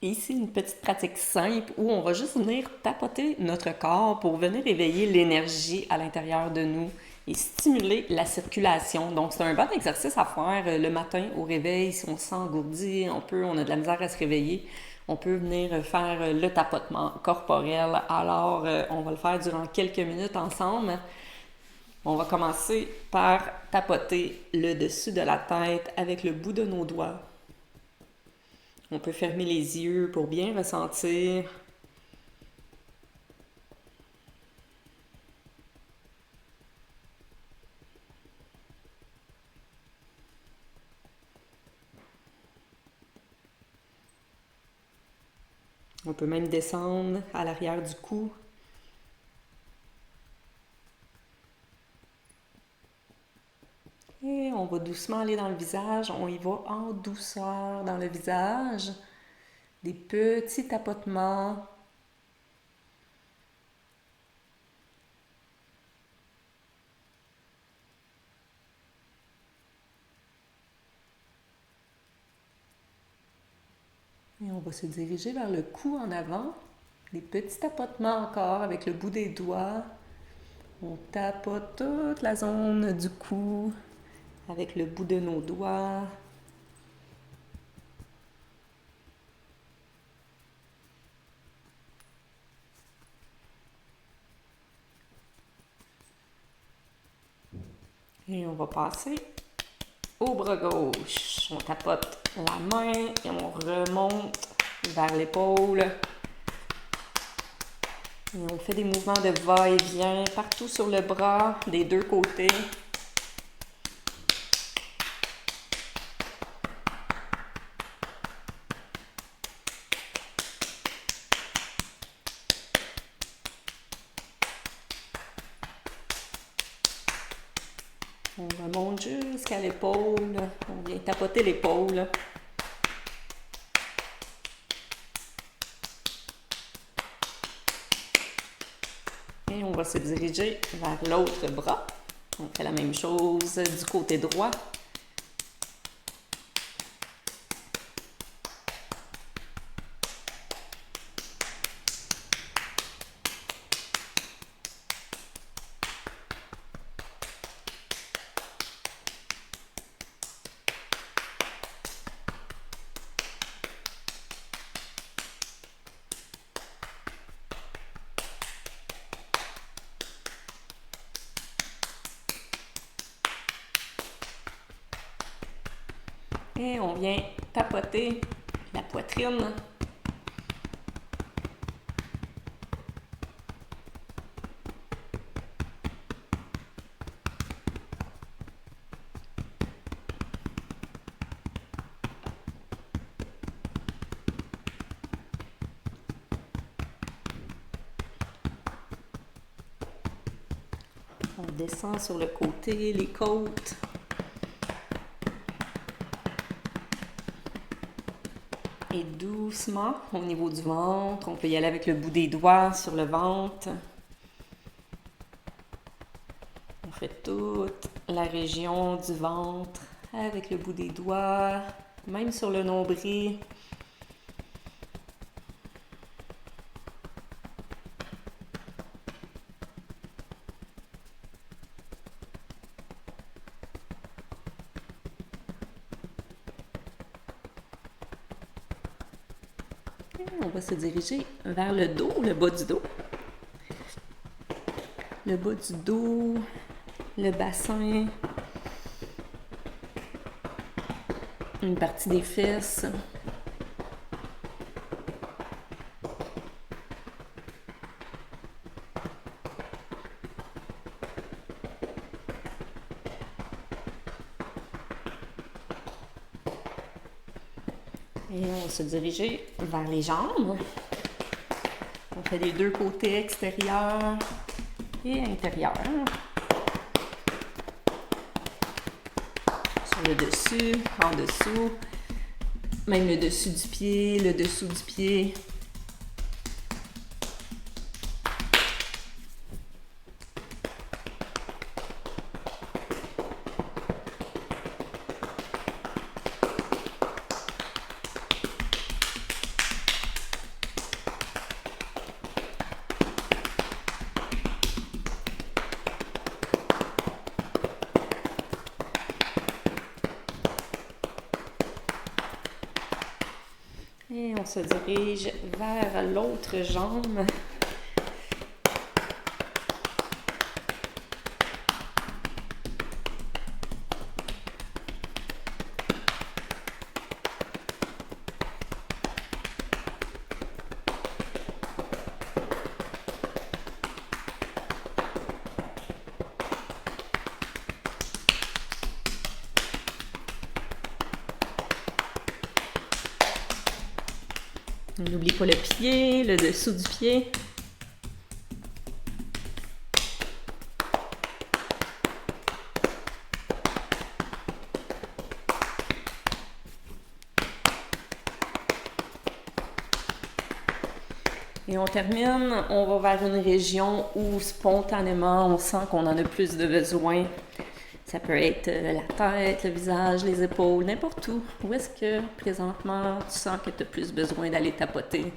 Ici, une petite pratique simple où on va juste venir tapoter notre corps pour venir éveiller l'énergie à l'intérieur de nous et stimuler la circulation. Donc, c'est un bon exercice à faire le matin au réveil. Si on se sent engourdi, on a de la misère à se réveiller, on peut venir faire le tapotement corporel. Alors, on va le faire durant quelques minutes ensemble. On va commencer par tapoter le dessus de la tête avec le bout de nos doigts. On peut fermer les yeux pour bien ressentir. On peut même descendre à l'arrière du cou. Et on va doucement aller dans le visage. On y va en douceur dans le visage. Des petits tapotements. Et on va se diriger vers le cou en avant. Des petits tapotements encore avec le bout des doigts. On tapote toute la zone du cou avec le bout de nos doigts. Et on va passer au bras gauche. On tapote la main et on remonte vers l'épaule. Et on fait des mouvements de va-et-vient partout sur le bras, des deux côtés. On remonte jusqu'à l'épaule. On vient tapoter l'épaule. Et on va se diriger vers l'autre bras. On fait la même chose du côté droit. Et on vient tapoter la poitrine. On descend sur le côté, les côtes. Et doucement, au niveau du ventre, on peut y aller avec le bout des doigts sur le ventre. On fait toute la région du ventre avec le bout des doigts, même sur le nombril. On va se diriger vers le dos, le bas du dos. Le bas du dos, le bassin, une partie des fesses. Et on va se diriger vers les jambes. On fait les deux côtés extérieurs et intérieurs. Sur le dessus, en dessous, même le dessus du pied, le dessous du pied. Et on se dirige vers l'autre jambe. On n'oublie pas le pied, le dessous du pied. Et on termine, on va vers une région où spontanément on sent qu'on en a plus de besoin. Ça peut être la tête, le visage, les épaules, n'importe où. Où est-ce que présentement tu sens que tu as plus besoin d'aller tapoter?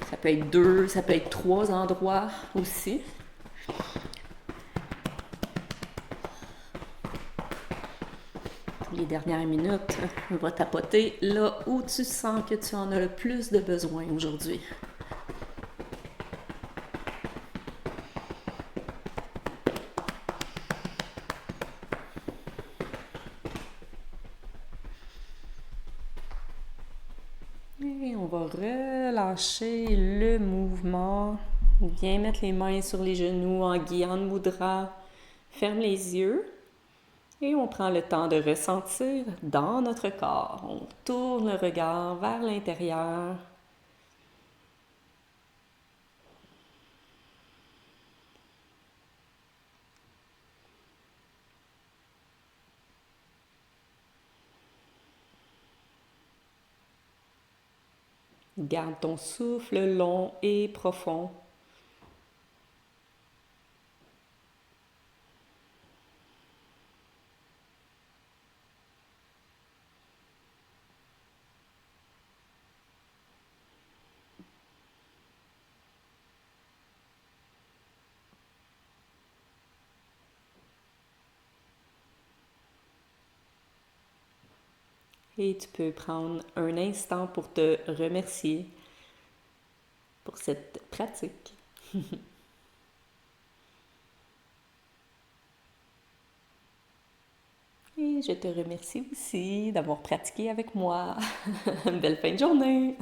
Ça peut être 2, ça peut être 3 endroits aussi. Pour les dernières minutes, on va tapoter là où tu sens que tu en as le plus de besoin aujourd'hui. Et on va relâcher le mouvement. Viens mettre les mains sur les genoux en Gyan Mudra. Ferme les yeux. Et on prend le temps de ressentir dans notre corps. On tourne le regard vers l'intérieur. Garde ton souffle long et profond. Et tu peux prendre un instant pour te remercier pour cette pratique. Et je te remercie aussi d'avoir pratiqué avec moi. Belle fin de journée!